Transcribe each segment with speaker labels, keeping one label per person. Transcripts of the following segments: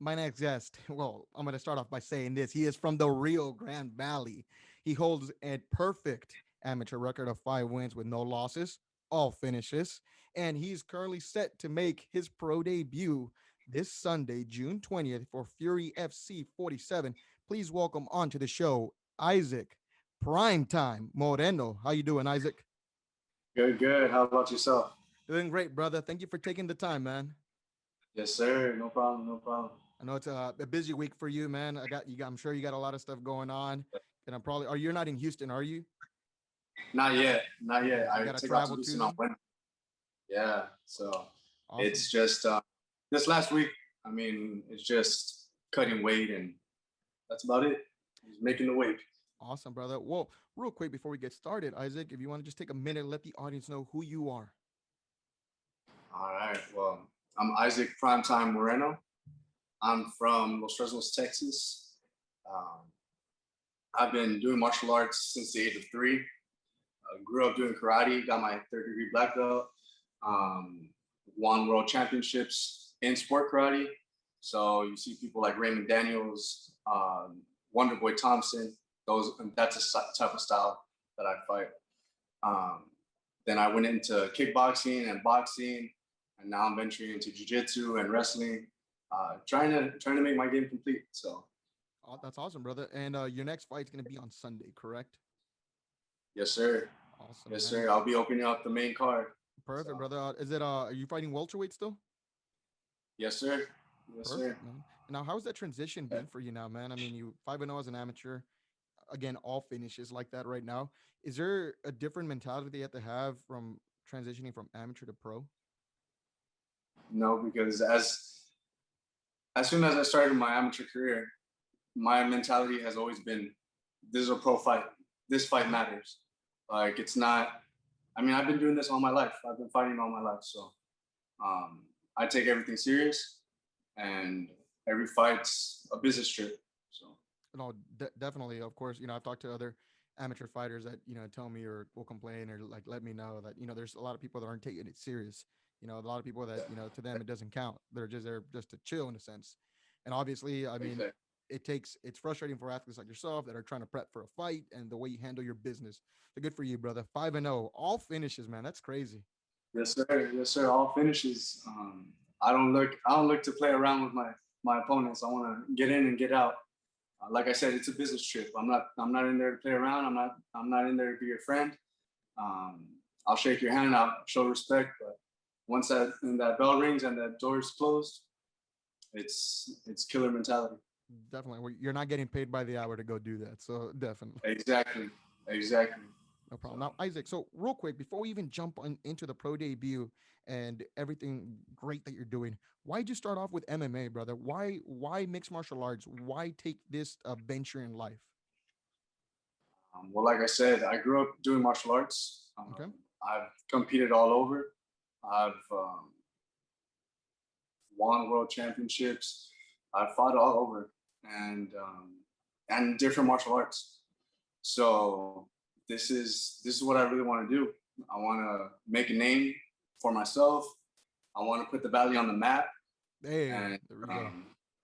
Speaker 1: My next guest, well, I'm going to start off by saying this. He is from the Rio Grande Valley. He holds a perfect amateur record of 5 wins with no losses, all finishes. And he's currently set to make his pro debut this Sunday, June 20th, for Fury FC 47. Please welcome onto the show, Isaac Primetime Moreno. How you doing, Isaac?
Speaker 2: Good, good. How about yourself?
Speaker 1: Doing great, brother. Thank you for taking the time, man.
Speaker 2: Yes, sir. No problem. No problem.
Speaker 1: I know it's a busy week for you, man. I'm sure you got a lot of stuff going on, and I'm probably. Are you're not in Houston? Are you?
Speaker 2: Not yet. Not
Speaker 1: Okay,
Speaker 2: yet.
Speaker 1: so you
Speaker 2: I
Speaker 1: got to
Speaker 2: take off to
Speaker 1: travel too
Speaker 2: Houston on
Speaker 1: then.
Speaker 2: Wednesday. Yeah. So
Speaker 1: Awesome,
Speaker 2: it's just this last week. I mean, it's just cutting weight, and that's about it. Just making the weight.
Speaker 1: awesome, brother. Well, real quick before we get started, Isaac, if you want to just take a minute, let the audience know who you are.
Speaker 2: All right. Well, I'm Isaac Primetime Moreno. I'm from Los Fresnos, Texas. Um, I've been doing martial arts since the age of 3. Grew up doing karate. Got my third-degree black belt. Um, Won world championships in sport karate. So you see people like Raymond Daniels, Wonder Boy Thompson. That's a type of style that I fight. Um, then I went into kickboxing and boxing, and now I'm venturing into jiu-jitsu and wrestling, trying to make my game complete. So
Speaker 1: Oh, that's awesome, brother. And your next fight's gonna be on Sunday, correct?
Speaker 2: yes, sir.
Speaker 1: Awesome,
Speaker 2: Yes,
Speaker 1: man.
Speaker 2: sir. I'll be opening up the main card.
Speaker 1: Perfect,
Speaker 2: So
Speaker 1: brother. Is it? Are you fighting welterweight still?
Speaker 2: yes, sir. Yes, sir.
Speaker 1: Perfect, man. And now, how's that transition
Speaker 2: Yeah.
Speaker 1: been for you now, man? I mean, you 5-0 as an amateur. Again, all finishes like that right now. Is there a different mentality that you have to have from transitioning from amateur to pro?
Speaker 2: No, because as soon as I started my amateur career, my mentality has always been, this is a pro fight. This fight
Speaker 1: Okay.
Speaker 2: matters. Like it's not. I mean, I've been doing this all my life. I've been fighting all my life, so I take everything serious, and every fight's a business trip. So
Speaker 1: No, definitely. Of course, I've talked to other amateur fighters that tell me or will complain or like let me know that there's a lot of people that aren't taking it serious. A lot of people that to them it doesn't count. They're just there just to chill in a sense. And obviously, I mean,
Speaker 2: exactly.
Speaker 1: it's frustrating for athletes like yourself that are trying to prep for a fight and the way you handle your business. So good for you, brother. 5-0, all finishes, man. That's crazy.
Speaker 2: Yes, sir. Yes, sir. All finishes. I don't look to play around with my opponents. I want to get in and get out. Like I said, it's a business trip. I'm not in there to play around. I'm not in there to be your friend. I'll shake your hand. I'll show respect. But once that bell rings and that door is closed, it's killer mentality.
Speaker 1: Definitely. Well, you're not getting paid by the hour to go do that. So definitely.
Speaker 2: Exactly. Exactly.
Speaker 1: No problem.
Speaker 2: So
Speaker 1: Now, Isaac, so real quick, before we even jump into the pro debut and everything great that you're doing, why'd you start off with MMA, brother? Why mixed martial arts? Why take this venture in life?
Speaker 2: well, like I said, I grew up doing martial arts.
Speaker 1: Okay.
Speaker 2: I've competed all over. I've won world championships. I've fought all over, and different martial arts. So this is what I really want to do. I want to make a name for myself. I want to put the valley on the map.
Speaker 1: Hey,
Speaker 2: And
Speaker 1: there we go.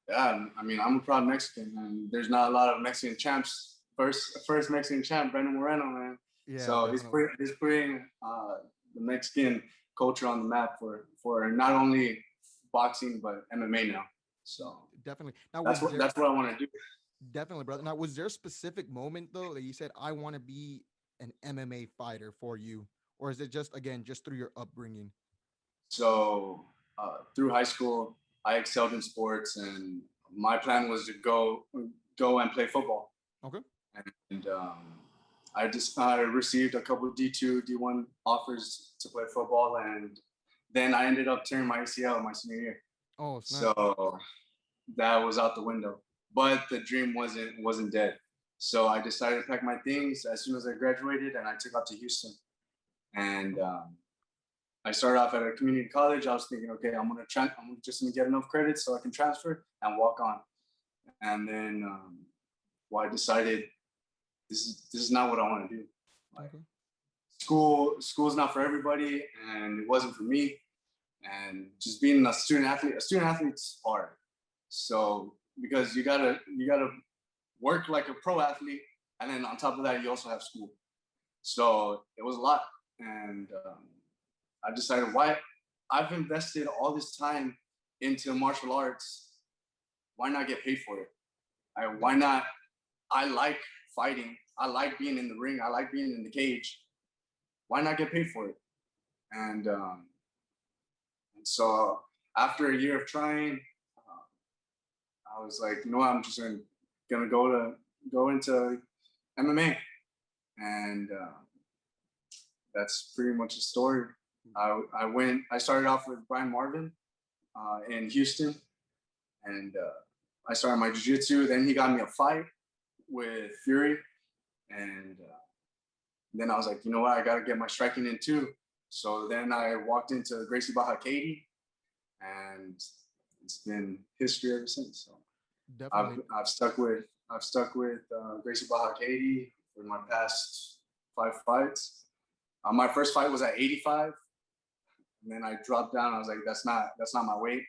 Speaker 2: yeah, I mean, I'm a proud Mexican, and there's not a lot of Mexican champs. First Mexican champ, Brandon Moreno, man.
Speaker 1: Yeah,
Speaker 2: So he's
Speaker 1: definitely.
Speaker 2: putting the Mexican culture on the map for not only boxing but MMA now. So
Speaker 1: Definitely. Now,
Speaker 2: that's
Speaker 1: was
Speaker 2: what
Speaker 1: there
Speaker 2: that's what I want to do.
Speaker 1: definitely, brother? Now, was there a specific moment though that you said I want to be an MMA fighter for you, or is it just again just through your upbringing?
Speaker 2: So through high school, I excelled in sports, and my plan was to go and play football.
Speaker 1: Okay.
Speaker 2: And I received a couple of D2, D1 offers to play football, and then I ended up tearing my ACL my senior year.
Speaker 1: Oh snap.
Speaker 2: So that was out the window. But the dream wasn't dead. So I decided to pack my things as soon as I graduated, and I took off to Houston. And I started off at a community college. I was thinking, okay, I'm just gonna get enough credits so I can transfer and walk on. And then, well, I decided this is not what I want to do. Like
Speaker 1: Okay.
Speaker 2: school's not for everybody, and it wasn't for me. And just being a student athlete's hard. So because you gotta work like a pro athlete, and then on top of that, you also have school. So it was a lot, and I decided why I've invested all this time into martial arts. Why not get paid for it? Why not? I like fighting. I like being in the ring. I like being in the cage. Why not get paid for it? And, and so after a year of trying, I was like, you know what? I'm just gonna go into MMA, and that's pretty much the story. I started off with Brian Marvin in Houston, and I started my jiu-jitsu. Then he got me a fight with Fury, and then I was like, you know what, I gotta get my striking in too. So then I walked into Gracie Baja Katie, and it's been history ever since. So
Speaker 1: Definitely.
Speaker 2: I've stuck with Gracie Baja Katie for my past 5 fights. My first fight was at 85, and then I dropped down. I was like, that's not my weight.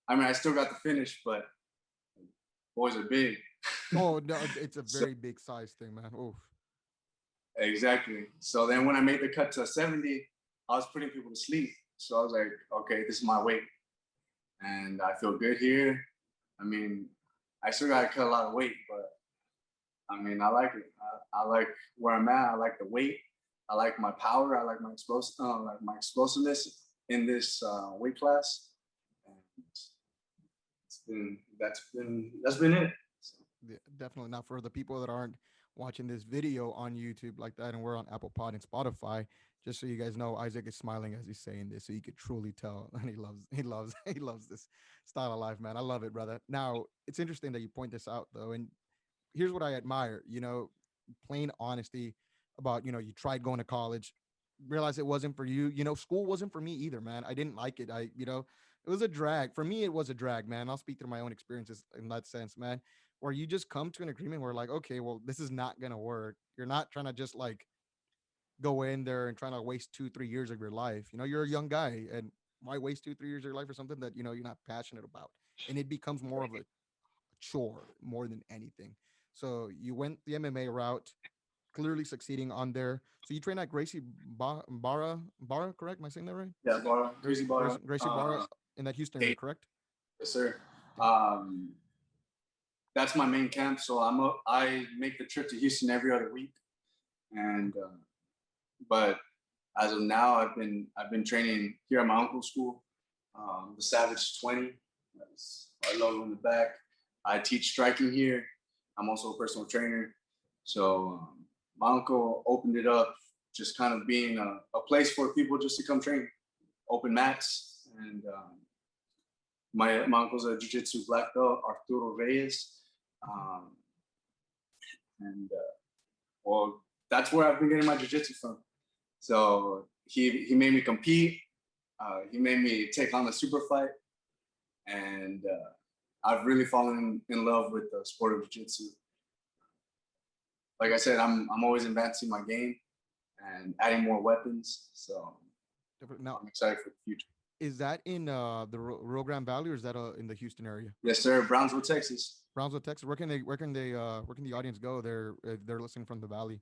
Speaker 2: I mean, I still got the finish, but boys are big.
Speaker 1: Oh no, it's a
Speaker 2: So
Speaker 1: very big size thing, man. Oof.
Speaker 2: exactly. So then when I made the cut to 70, I was putting people to sleep. So I was like, okay, this is my weight, and I feel good here. I mean, I still got to cut a lot of weight, but I mean, I like it. I like where I'm at. I like the weight. I like my power. I like like my explosiveness in this weight class. And that's been it. So,
Speaker 1: Yeah, definitely. Now, for the people that aren't watching this video on YouTube like that, and we're on Apple Pod and Spotify, just so you guys know, Isaac is smiling as he's saying this, so you could truly tell, and he loves this style of life, man. I love it, brother. Now, it's interesting that you point this out, though, and here's what I admire, plain honesty about, you tried going to college, realized it wasn't for you. School wasn't for me either, man. I didn't like it. It was a drag. For me, it was a drag, man. I'll speak through my own experiences in that sense, man, where you just come to an agreement where, like, okay, well, this is not going to work. You're not trying to just like go in there and trying to waste 2, 3 years of your life. You're a young guy, and why waste 2, 3 years of your life for something that, you're not passionate about? And it becomes more of a chore more than anything. So you went the MMA route, clearly succeeding on there. So you train at Gracie Barra, correct? Am I saying that right?
Speaker 2: yeah, Bar, Crazy Bar,
Speaker 1: Gracie Barra in that Houston area,
Speaker 2: Kate,
Speaker 1: correct?
Speaker 2: yes, sir.
Speaker 1: Damn.
Speaker 2: Um, that's my main camp. So I make the trip to Houston every other week, and but as of now, I've been training here at my uncle's school, the Savage 20. That's our logo in the back. I teach striking here. I'm also a personal trainer. So my uncle opened it up, just kind of being a place for people just to come train, open mats. And my uncle's a jiu-jitsu black belt, Arturo Reyes. Um, and well, that's where I've been getting my jiu-jitsu from. So he made me compete. He made me take on the super fight, and I've really fallen in love with the sport of jiu-jitsu. Like I said, I'm always advancing my game and adding more weapons. So
Speaker 1: Now,
Speaker 2: I'm excited for the future.
Speaker 1: is that in the Rio Grande Valley, or is that in the Houston area?
Speaker 2: Yes, sir. Brownsville, Texas.
Speaker 1: Brownsville, Texas. Where can the audience go? If they're listening from the valley.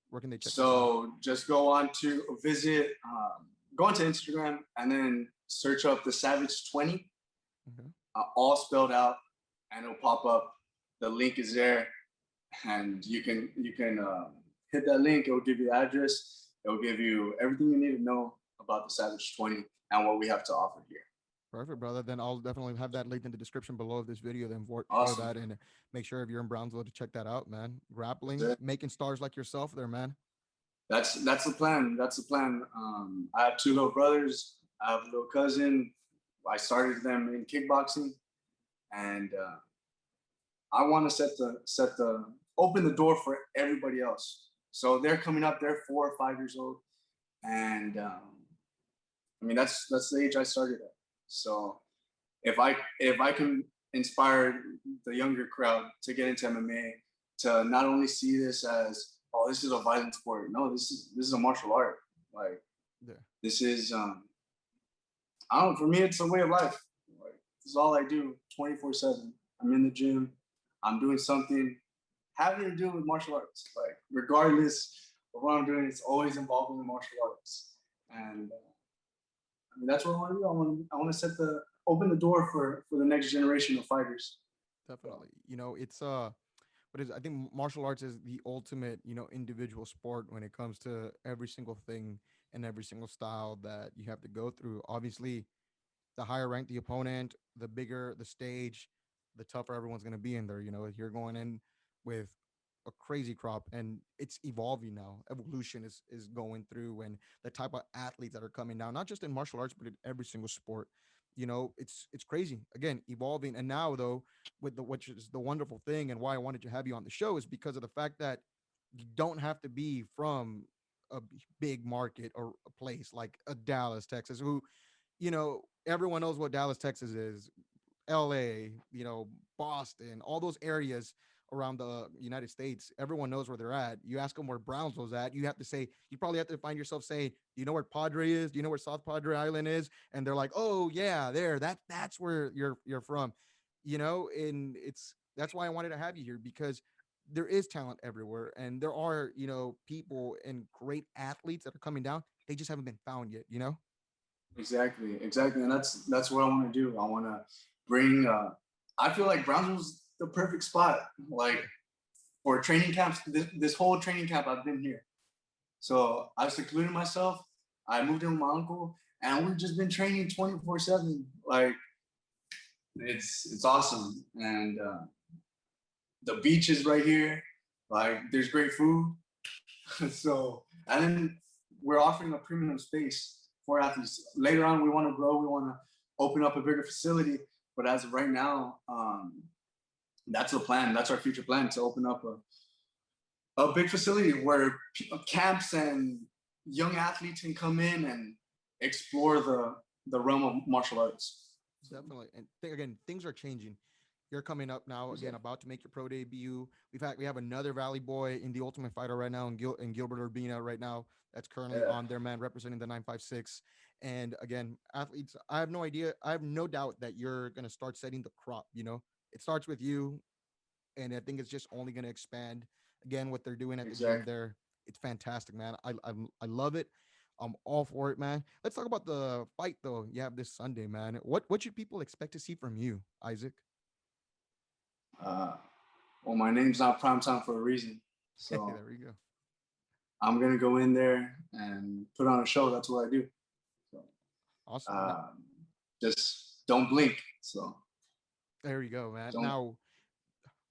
Speaker 1: Where can they check this out?
Speaker 2: So just go on to visit, go onto Instagram and then search up the Savage 20,
Speaker 1: Okay.
Speaker 2: all spelled out, and it'll pop up. The link is there, and you can hit that link. It'll give you the address. It'll give you everything you need to know about the Savage 20 and what we have to offer here.
Speaker 1: Perfect, brother. Then I'll definitely have that linked in the description below of this video. Then for
Speaker 2: Awesome.
Speaker 1: that, and make sure if you're in Brownsville to check that out, man. Grappling,
Speaker 2: That's it.
Speaker 1: making stars like yourself, there, man.
Speaker 2: That's the plan. That's the plan. I have two little brothers. I have a little cousin. I started them in kickboxing, and I want to set the open the door for everybody else. So they're coming up. They're 4 or 5 years old, and I mean that's the age I started at. So if I can inspire the younger crowd to get into MMA, to not only see this as, oh, this is a violent sport. No, this is a martial art. Like
Speaker 1: Yeah.
Speaker 2: this is I don't know, for me it's a way of life. Like This is all I do 24/7. I'm in the gym. I'm doing something having to do with martial arts. Like regardless of what I'm doing, it's always involving the martial arts. And I mean, that's what I want to do. I want to open the door for the next generation of fighters. So,
Speaker 1: Definitely. It's but I think martial arts is the ultimate, individual sport when it comes to every single thing and every single style that you have to go through. Obviously, the higher ranked the opponent, the bigger the stage, the tougher everyone's going to be in there. If you're going in with a crazy crop and it's evolving now, evolution is going through, and the type of athletes that are coming down, not just in martial arts, but in every single sport. It's crazy. Again, evolving. And now though, with the which is the wonderful thing and why I wanted to have you on the show is because of the fact that you don't have to be from a big market or a place like a Dallas, Texas, who everyone knows what Dallas, Texas is, LA, Boston, all those areas around the United States. Everyone knows where they're at. You ask them where Brownsville's at, you probably have to find yourself saying, "Do you know where Padre is? Do you know where South Padre Island is?" And they're like, "Oh yeah, there. That's where you're from." And that's why I wanted to have you here, because there is talent everywhere, and there are, people and great athletes that are coming down. They just haven't been found yet.
Speaker 2: exactly, and that's what I want to do. I want to bring. I feel like Brownsville's the perfect spot, like for training camps. This whole training camp, I've been here. So I've secluded myself. I moved in with my uncle, and we've just been training 24/7. Like it's awesome, and the beach is right here. Like there's great food. So and then we're offering a premium space for athletes. Later on, we want to grow. We want to open up a bigger facility. But as of right now, that's the plan. That's our future plan, to open up a big facility where camps and young athletes can come in and explore the realm of martial arts. So,
Speaker 1: Definitely. And again, things are changing. You're coming up now again, about to make your pro debut. We have another Valley boy in the Ultimate Fighter right now, in Gilbert Urbina right now. That's currently
Speaker 2: yeah,
Speaker 1: on their man representing the 956. And again, athletes, I have no idea. I have no doubt that you're gonna start setting the crop. It starts with you, and I think it's just only gonna expand. Again, what they're doing at the gym
Speaker 2: exactly.
Speaker 1: there, it's fantastic, man. I love it. I'm all for it, man. Let's talk about the fight though. You have this Sunday, man. What should people expect to see from you, Isaac?
Speaker 2: Uh, well, my name's not Primetime for a reason. So
Speaker 1: There we go.
Speaker 2: I'm gonna go in there and put on a show. That's what I do. So
Speaker 1: Awesome.
Speaker 2: um, just don't blink. So
Speaker 1: There you go, man.
Speaker 2: don't.
Speaker 1: Now,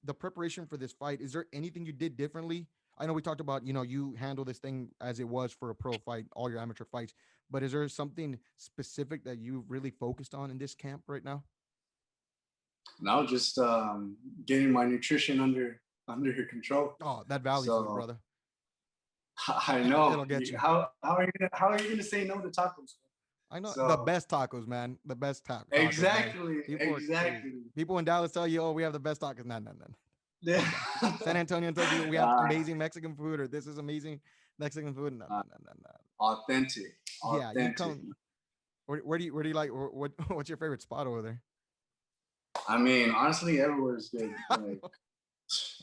Speaker 1: the preparation for this fight, is there anything you did differently? I know we talked about, you handle this thing as it was for a pro fight, all your amateur fights, but is there something specific that you really focused on in this camp right now?
Speaker 2: Now just getting my nutrition under your control.
Speaker 1: Oh, that valley food,
Speaker 2: So
Speaker 1: brother.
Speaker 2: I
Speaker 1: It'll
Speaker 2: know
Speaker 1: get you.
Speaker 2: how are you gonna say no to tacos?
Speaker 1: I know the
Speaker 2: So
Speaker 1: best tacos, man. The best tacos, man.
Speaker 2: exactly,
Speaker 1: People are crazy.
Speaker 2: exactly.
Speaker 1: People in Dallas tell you, "Oh, we have the best tacos." No, no, no.
Speaker 2: Yeah.
Speaker 1: Calm down. San Antonio tells you we have
Speaker 2: uh,
Speaker 1: amazing Mexican food, or this is amazing Mexican food. No, no,
Speaker 2: uh,
Speaker 1: no, no, no.
Speaker 2: authentic,
Speaker 1: Yeah, you
Speaker 2: authentic.
Speaker 1: come. Where do you like? What's your favorite spot over there?
Speaker 2: I mean, honestly, everywhere is good. Like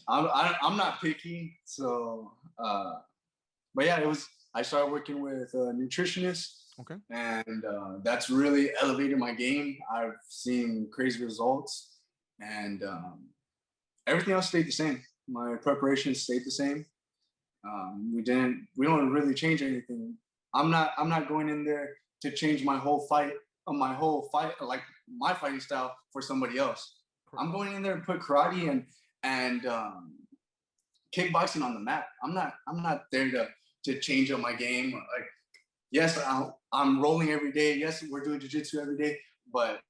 Speaker 2: I'm not picky, so but yeah, it was. I started working with a nutritionist,
Speaker 1: Okay.
Speaker 2: and that's really elevated my game. I've seen crazy results, and everything else stayed the same. My preparation stayed the same. We don't really change anything. I'm not going in there to change my whole fight, like my fighting style for somebody else. I'm going in there to put karate and kickboxing on the map. I'm not there to change up my game. Like yes, I'm rolling every day. Yes, we're doing jiu-jitsu every day, but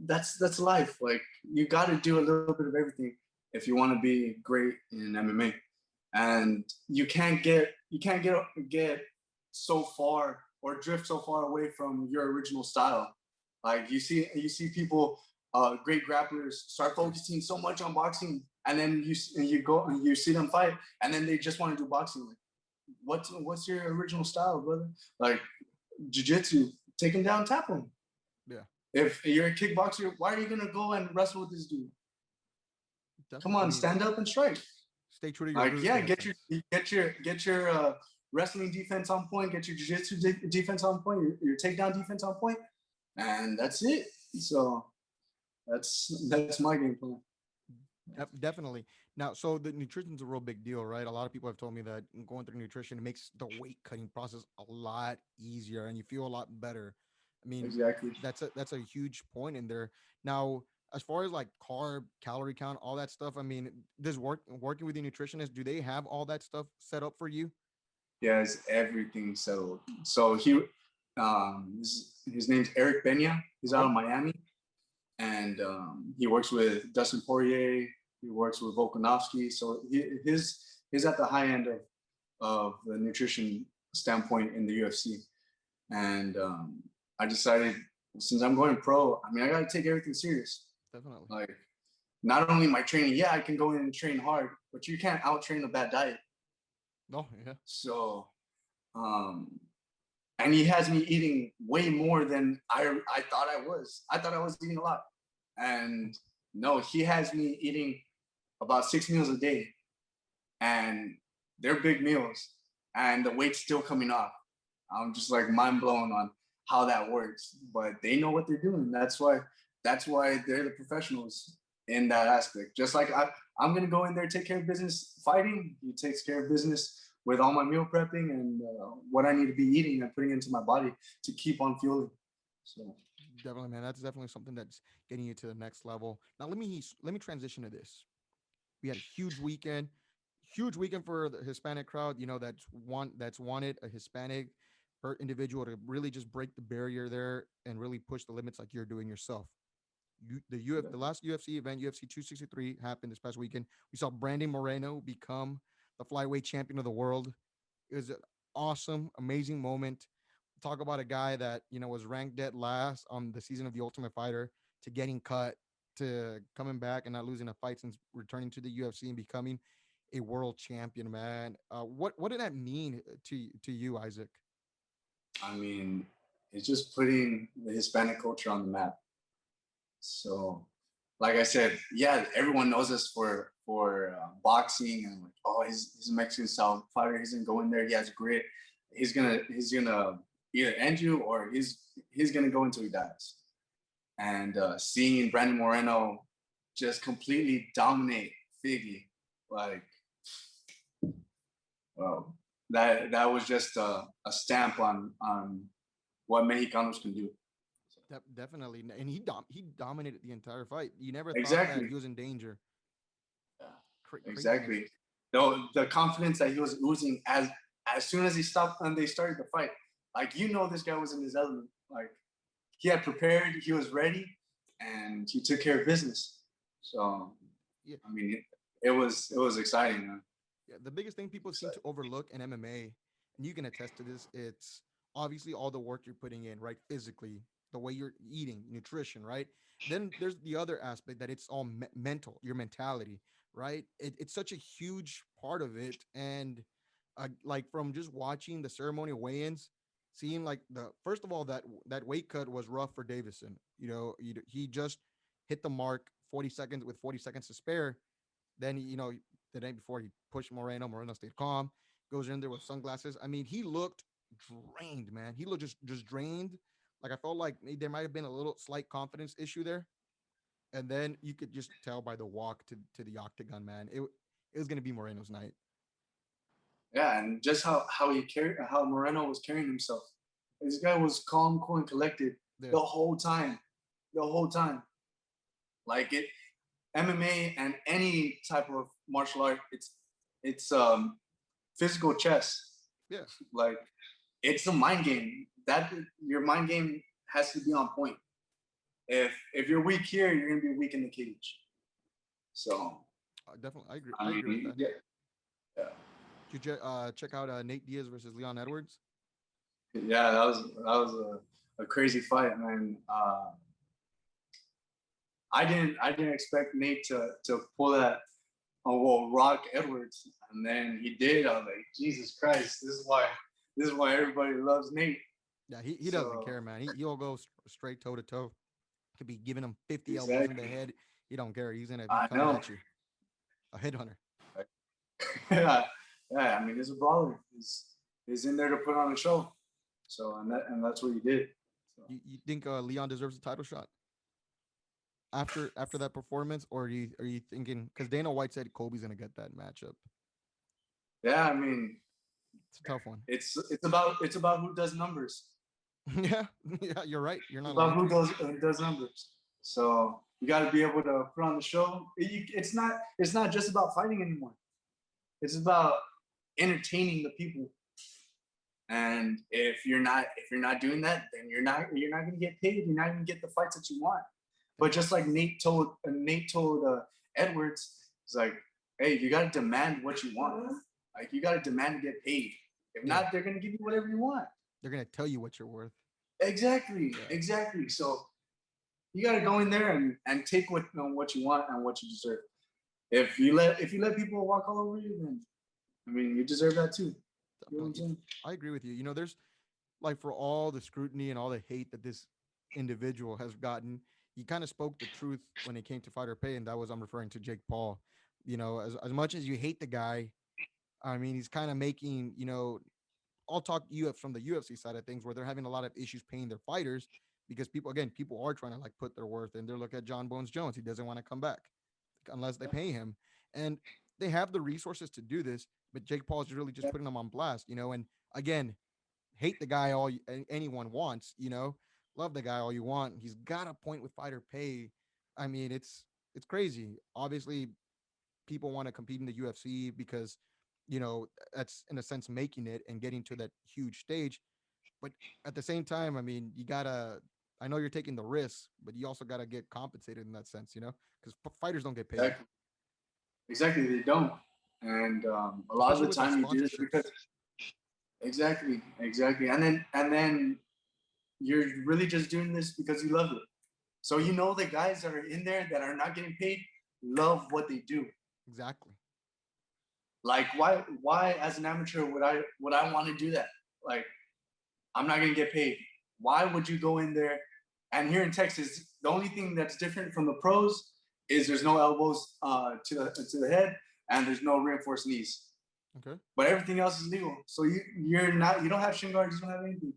Speaker 2: that's life. Like you got to do a little bit of everything if you want to be great in MMA. And you can't get so far or drift so far away from your original style. Like you see people, great grapplers start focusing so much on boxing, and then you go and you see them fight, and then they just want to do boxing. Like, what's your original style, brother? Like jiu-jitsu, take them down, tap them.
Speaker 1: Yeah.
Speaker 2: If you're a kickboxer, why are you gonna go and wrestle with this dude? Come
Speaker 1: Definitely. I
Speaker 2: on,
Speaker 1: mean,
Speaker 2: stand up and strike.
Speaker 1: stay true to your
Speaker 2: Like,
Speaker 1: roots
Speaker 2: yeah,
Speaker 1: in a sense.
Speaker 2: get your wrestling defense on point, get your jiu-jitsu defense on point, your takedown defense on point, and that's it. So that's my game plan.
Speaker 1: Definitely. Now, so the nutrition's a real big deal, right? A lot of people have told me that going through nutrition it makes the weight cutting process a lot easier, and you feel a lot better. I mean,
Speaker 2: Exactly.
Speaker 1: that's a huge point in there. Now, as far as like carb, calorie count, all that stuff, I mean, does working with the nutritionist, do they have all that stuff set up for you?
Speaker 2: He has everything settled. So his name's Eric Benya. He's out
Speaker 1: Okay.
Speaker 2: of Miami, and he works with Dustin Poirier. He works with Volkanovski. So he's at the high end of the nutrition standpoint in the UFC. And I decided since I'm going pro, I mean I got to take everything serious.
Speaker 1: Definitely.
Speaker 2: Like not only my training, yeah, I can go in and train hard, but you can't out train a bad diet.
Speaker 1: Oh, yeah.
Speaker 2: So um, and he has me eating way more than I thought I was. I thought I was eating a lot, and no, he has me eating about 6 meals a day, and they're big meals, and the weight's still coming off. I'm just like mind blown on how that works, but they know what they're doing. That's why they're the professionals in that aspect. Just like I'm gonna go in there, take care of business fighting. He takes care of business with all my meal prepping and what I need to be eating and putting into my body to keep on fueling. So
Speaker 1: Definitely, man. That's definitely something that's getting you to the next level. Now, let me transition to this. We had a huge weekend for the Hispanic crowd. You know, that's wanted a Hispanic individual to really just break the barrier there and really push the limits like you're doing yourself. The last UFC event, UFC 263, happened this past weekend. We saw Brandon Moreno become the flyweight champion of the world. It was an awesome, amazing moment. Talk about a guy that was ranked dead last on the season of the Ultimate Fighter to getting cut to coming back and not losing a fight since returning to the UFC and becoming a world champion, man. What did that mean to you, Isaac?
Speaker 2: I mean, it's just putting the Hispanic culture on the map. So, like I said, yeah, everyone knows us for boxing and like, oh, he's a Mexican style fighter. He's gonna go in there. He has grit. He's gonna either end you or he's gonna go until he dies. And seeing Brandon Moreno just completely dominate Figgy, like, well, that was just a stamp on what Mexicanos can do.
Speaker 1: Definitely, and he dominated the entire fight. You never thought that
Speaker 2: Exactly.
Speaker 1: he was in danger.
Speaker 2: Yeah,
Speaker 1: Craziness.
Speaker 2: exactly. No, the confidence that he was oozing as soon as he stopped and they started the fight, like this guy was in his element. Like he had prepared, he was ready, and he took care of business. So
Speaker 1: Yeah,
Speaker 2: I mean, it was exciting, man.
Speaker 1: yeah. The biggest thing people seem to
Speaker 2: Exciting.
Speaker 1: overlook in MMA, and you can attest to this, it's obviously all the work you're putting in, right? Physically, the way you're eating, nutrition, right? Then there's the other aspect that it's all mental, your mentality, right? It's such a huge part of it, and like from just watching the ceremonial weigh-ins, seeing like the first of all that weight cut was rough for Davison. He just hit the mark 40 seconds with 40 seconds to spare. Then the night before he pushed Moreno. Moreno stayed calm, goes in there with sunglasses. I mean, he looked drained, man. He looked just drained. Like I felt like there might have been a little slight confidence issue there. And then you could just tell by the walk to the octagon, man. It was gonna be Moreno's night.
Speaker 2: Yeah, and just how Moreno was carrying himself. This guy was calm, cool, and collected
Speaker 1: Yeah,
Speaker 2: the whole time. The whole time. Like it MMA and any type of martial art, it's physical chess.
Speaker 1: yeah,
Speaker 2: Like it's a mind game. That your mind game has to be on point. If you're weak here, you're gonna be weak in the cage. So
Speaker 1: definitely. I agree.
Speaker 2: I
Speaker 1: I agree with
Speaker 2: mean,
Speaker 1: that.
Speaker 2: yeah, yeah,
Speaker 1: Did you check out Nate Diaz versus Leon Edwards?
Speaker 2: yeah. That was a crazy fight, man. I didn't expect Nate to pull that well, Rock Edwards, and then he did. I was like, Jesus Christ, this is why everybody loves Nate.
Speaker 1: Yeah, he doesn't
Speaker 2: So
Speaker 1: care, man. He'll go straight toe to toe. Could be giving him 50 elbows in the
Speaker 2: Exactly.
Speaker 1: head. He don't care. He's gonna be
Speaker 2: I
Speaker 1: coming
Speaker 2: know.
Speaker 1: at you. A headhunter.
Speaker 2: Yeah, yeah. I mean, he's a brawler. He's in there to put on a show. So and that's what he did. So
Speaker 1: You think Leon deserves a title shot after that performance, or are you thinking because Dana White said Kobe's gonna get that matchup?
Speaker 2: yeah, I mean,
Speaker 1: It's a tough one.
Speaker 2: it's about who does numbers.
Speaker 1: Yeah, yeah, you're right. You're
Speaker 2: It's
Speaker 1: not
Speaker 2: about
Speaker 1: lying.
Speaker 2: who does numbers. So you got to be able to put on the show. It's not just about fighting anymore. It's about entertaining the people. And if you're not doing that, then you're not going to get paid. You're not going to get the fights that you want. But just like Nate told Edwards, it's like, hey, you got to demand what you want. Like you got to demand to get paid. If
Speaker 1: Yeah,
Speaker 2: not, they're going to give you whatever you want.
Speaker 1: they're gonna tell you what you're worth.
Speaker 2: Exactly,
Speaker 1: Yeah,
Speaker 2: exactly. So you got to go in there and take what you want and what you deserve. If you let people walk all over you, then I mean you deserve that too. You know what I'm
Speaker 1: definitely.
Speaker 2: saying?
Speaker 1: I agree with you. There's like for all the scrutiny and all the hate that this individual has gotten, he kind of spoke the truth when it came to fighter pay, and that was I'm referring to Jake Paul. As much as you hate the guy, I mean, he's kind of making, I'll talk UF from the UFC side of things where they're having a lot of issues paying their fighters because people are trying to like put their worth in. They're looking at John Bones Jones. He doesn't want to come back unless they pay him. And they have the resources to do this, but Jake Paul is really just
Speaker 2: Yeah,
Speaker 1: putting them on blast. And again, hate the guy anyone wants, love the guy all you want. He's got a point with fighter pay. I mean, it's crazy. Obviously, people want to compete in the UFC because that's in a sense making it and getting to that huge stage. But at the same time, I mean, you gotta. I know you're taking the risk, but you also gotta get compensated in that sense, because fighters don't get paid,
Speaker 2: exactly. Exactly. They don't. And a lot of
Speaker 1: especially
Speaker 2: the
Speaker 1: with the
Speaker 2: time you do this
Speaker 1: sponsorships.
Speaker 2: because exactly, and then you're really just doing this because you love it. So the guys that are in there that are not getting paid love what they do.
Speaker 1: Exactly.
Speaker 2: Like why as an amateur would I want to do that? Like I'm not gonna get paid. Why would you go in there? And here in Texas, the only thing that's different from the pros is there's no elbows to the head and there's no reinforced knees.
Speaker 1: Okay.
Speaker 2: But everything else is legal. So you don't have shin guards, you don't have anything.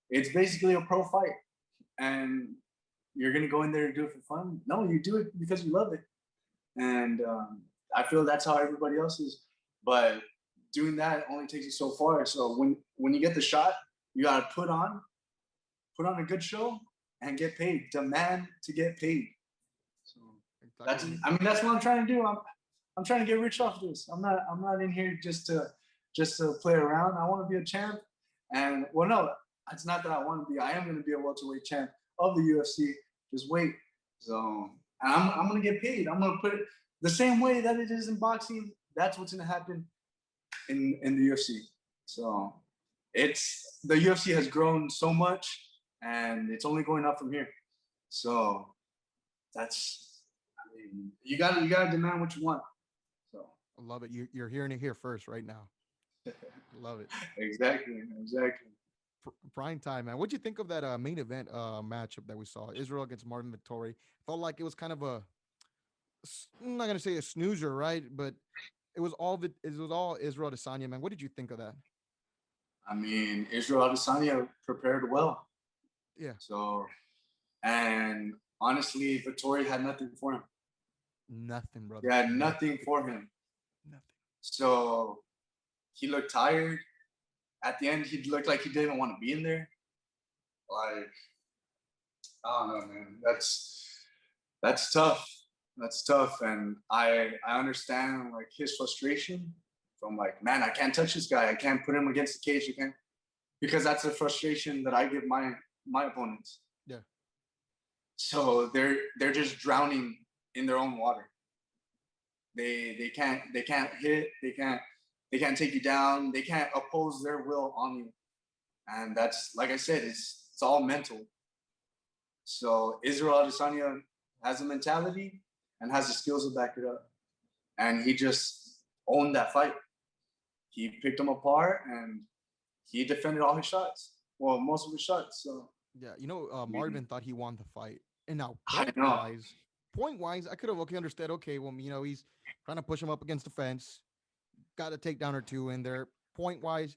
Speaker 2: It's basically a pro fight, and you're gonna go in there and do it for fun. No, you do it because you love it, and I feel that's how everybody else is. But doing that only takes you so far. So when you get the shot, you gotta put on a good show and get paid. Demand to get paid. So
Speaker 1: Exactly.
Speaker 2: that's what I'm trying to do. I'm trying to get rich off this. I'm not in here just to play around. I want to be a champ. And well, no, it's not that I want to be. I am going to be a welterweight champ of the UFC. Just wait. So and I'm going to get paid. I'm going to put it the same way that it is in boxing. That's what's going to happen in the UFC. So the UFC has grown so much, and it's only going up from here. So that's I mean you got to demand what you want. So
Speaker 1: I love it. You're hearing it here first right now. Love it.
Speaker 2: exactly.
Speaker 1: Prime time, man. What'd you think of that main event matchup that we saw? Israel against Martin Vittori. Felt like it was kind of I'm not gonna say a snoozer, right? But it was all Israel Adesanya, man. What did you think of that?
Speaker 2: I mean, Israel Adesanya prepared well.
Speaker 1: Yeah,
Speaker 2: So, and honestly, Vittori had nothing for him.
Speaker 1: nothing,
Speaker 2: He
Speaker 1: brother.
Speaker 2: had
Speaker 1: Nothing.
Speaker 2: nothing for him.
Speaker 1: Nothing.
Speaker 2: So he looked tired. At the end, he looked like he didn't want to be in there. Like, I don't know, man. That's tough. That's tough. And I understand like his frustration from like, man, I can't touch this guy. I can't put him against the cage again. Because that's the frustration that I give my opponents.
Speaker 1: Yeah,
Speaker 2: So they're just drowning in their own water. They can't hit, they can't take you down, they can't oppose their will on you. And that's like I said, it's all mental. So Israel Adesanya has a mentality and has the skills to back it up. And he just owned that fight. He picked them apart and he defended all his shots. Well, most of his shots. So
Speaker 1: yeah.
Speaker 2: I mean,
Speaker 1: Marvin thought he won the fight. And now
Speaker 2: I know.
Speaker 1: point wise, I could have okay understood. Okay, well, he's trying to push him up against the fence, got a takedown or two in there. Point wise,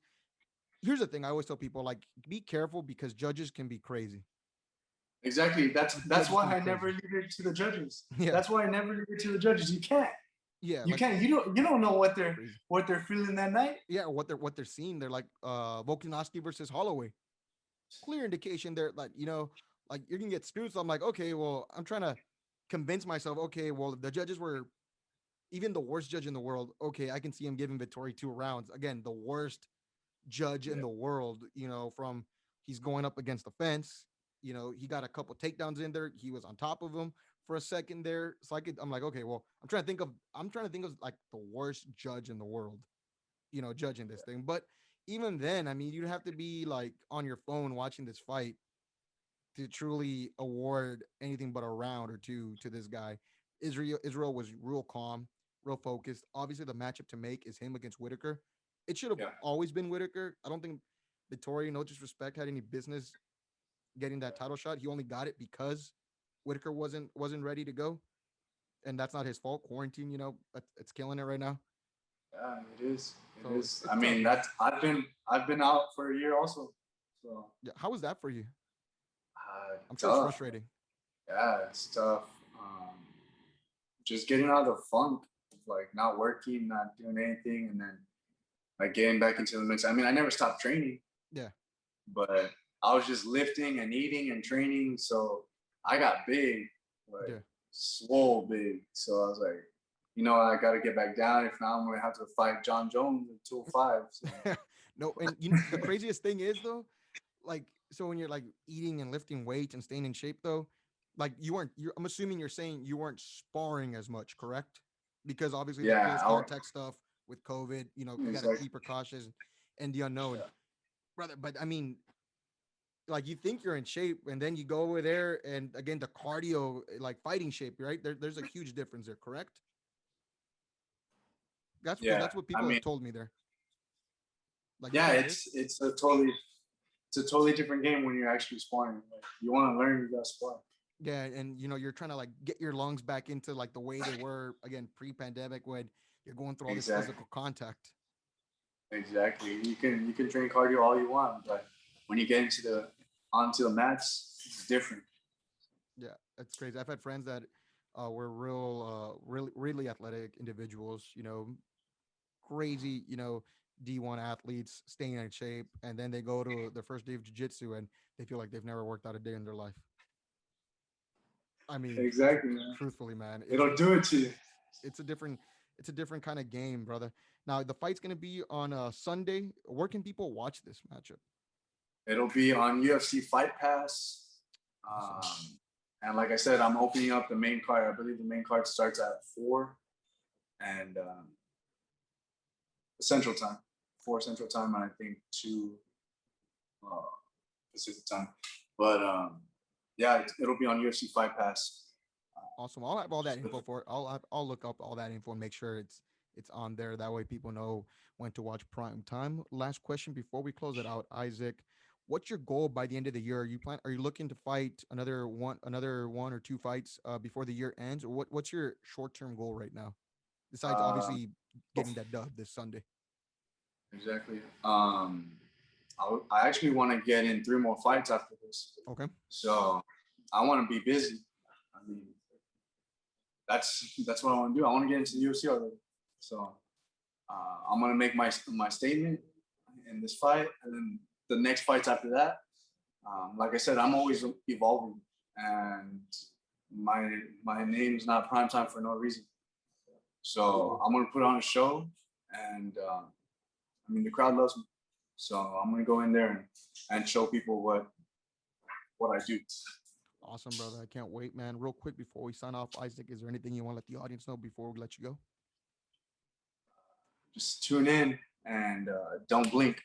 Speaker 1: here's the thing: I always tell people like, be careful because judges can be crazy.
Speaker 2: Exactly. That's
Speaker 1: Judges
Speaker 2: why
Speaker 1: can be
Speaker 2: I never
Speaker 1: crazy.
Speaker 2: leave it to the judges.
Speaker 1: Yeah,
Speaker 2: That's why I never leave it to the judges. You can't.
Speaker 1: yeah,
Speaker 2: You
Speaker 1: like
Speaker 2: can't. You don't know
Speaker 1: crazy.
Speaker 2: what they're feeling that night.
Speaker 1: Yeah, what they're seeing, they're like Volkanovski versus Holloway. Clear indication there, like like you're gonna get screwed. So I'm like, okay, well, I'm trying to convince myself, okay, well, the judges were even the worst judge in the world. Okay, I can see him giving Vittori 2 rounds. Again, the worst judge in
Speaker 2: Yeah.
Speaker 1: the world, from he's going up against the fence. He got a couple takedowns in there. He was on top of him for a second there. So I'm like, okay, well, I'm trying to think of like the worst judge in the world, judging this thing. But even then, I mean, you'd have to be like on your phone watching this fight to truly award anything but a round or two to this guy. Israel was real calm, real focused. Obviously, the matchup to make is him against Whitaker. It should have
Speaker 2: Yeah.
Speaker 1: always been Whitaker. I don't think Vittoria, no disrespect, had any business getting that title shot. He only got it because Whitaker wasn't ready to go, and that's not his fault. Quarantine, it's killing it right now.
Speaker 2: Yeah, it is. It
Speaker 1: So
Speaker 2: is.
Speaker 1: it's
Speaker 2: I
Speaker 1: tough,
Speaker 2: mean,
Speaker 1: man.
Speaker 2: I've been out for a year also. So
Speaker 1: Yeah, how was that for you? I'm sure it's
Speaker 2: tough.
Speaker 1: frustrating.
Speaker 2: Yeah, it's tough. Um, just getting out of the funk, of, like not working, not doing anything, and then like getting back into the mix. I mean, I never stopped training,
Speaker 1: Yeah,
Speaker 2: but I was just lifting and eating and training. So I got big, like
Speaker 1: yeah.
Speaker 2: swole big. So I was like, I got to get back down. If not, I'm gonna have to fight John Jones in 205. So
Speaker 1: No, and the craziest thing is though, like, so when you're like eating and lifting weights and staying in shape though, like I'm assuming you're saying you weren't sparring as much, correct? Because obviously the
Speaker 2: yeah,
Speaker 1: close contact stuff with COVID, you got to
Speaker 2: exactly.
Speaker 1: be precautious and the unknown,
Speaker 2: Yeah.
Speaker 1: brother. But I mean, like you think you're in shape, and then you go over there, and again the cardio, like fighting shape, right? There's a huge difference there, correct? That's because
Speaker 2: Yeah.
Speaker 1: that's what
Speaker 2: I
Speaker 1: people
Speaker 2: mean,
Speaker 1: have told me there. Like you
Speaker 2: yeah,
Speaker 1: think it is?
Speaker 2: it's a totally different game when you're actually sparring. Like, you want to learn, you got to spar.
Speaker 1: Yeah, and you're trying to like get your lungs back into like the way they were again pre-pandemic when you're going through all this
Speaker 2: Exactly.
Speaker 1: physical contact.
Speaker 2: Exactly. You can train cardio all you want, but when you get onto the mats, it's different.
Speaker 1: Yeah, it's crazy. I've had friends that were really athletic individuals, crazy, D1 athletes staying in shape, and then they go to their first day of jiu-jitsu and they feel like they've never worked out a day in their life. I mean,
Speaker 2: Exactly, man.
Speaker 1: truthfully, man, it's
Speaker 2: It'll
Speaker 1: it's
Speaker 2: do it to you.
Speaker 1: it's a different it's a different kind of game, brother. Now the fight's gonna be on Sunday. Where can people watch this matchup?
Speaker 2: It'll be on UFC Fight Pass.
Speaker 1: Awesome.
Speaker 2: And like I said, I'm opening up the main card. I believe the main card starts at 4 and Central Time, 4 Central Time, and I think 2 uh, Pacific Time. But yeah, it'll be on UFC Fight Pass.
Speaker 1: Awesome. I'll have all that info for it. I'll look up all that info and make sure it's on there. That way people know when to watch Prime Time. Last question before we close it out, Isaac. What's your goal by the end of the year? Are you looking to fight another one or two fights before the year ends? Or what's your short-term goal right now? Besides
Speaker 2: Uh,
Speaker 1: obviously getting that dub this Sunday.
Speaker 2: exactly. I actually want to get in 3 more fights after this.
Speaker 1: Okay.
Speaker 2: So I want to be busy. I mean, that's what I want to do. I want to get into the UFC already. So I'm gonna make my statement in this fight, and then the next fights after that. Like I said, I'm always evolving, and my name's not prime time for no reason. So I'm gonna put on a show, and I mean the crowd loves me. So I'm gonna go in there and show people what I do.
Speaker 1: Awesome, brother. I can't wait, man. Real quick before we sign off, Isaac, is there anything you want to let the audience know before we let you go?
Speaker 2: Just tune in and don't blink.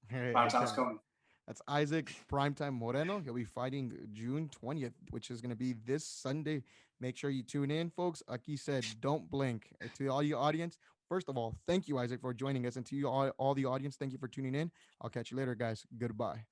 Speaker 1: Hey,
Speaker 2: Prime
Speaker 1: I
Speaker 2: time's
Speaker 1: can't.
Speaker 2: coming.
Speaker 1: That's Isaac Primetime Moreno. He'll be fighting June 20th, which is going to be this Sunday. Make sure you tune in, folks. Like he said, don't blink. To all your audience, first of all, thank you, Isaac, for joining us. And to you all the audience, thank you for tuning in. I'll catch you later, guys. Goodbye.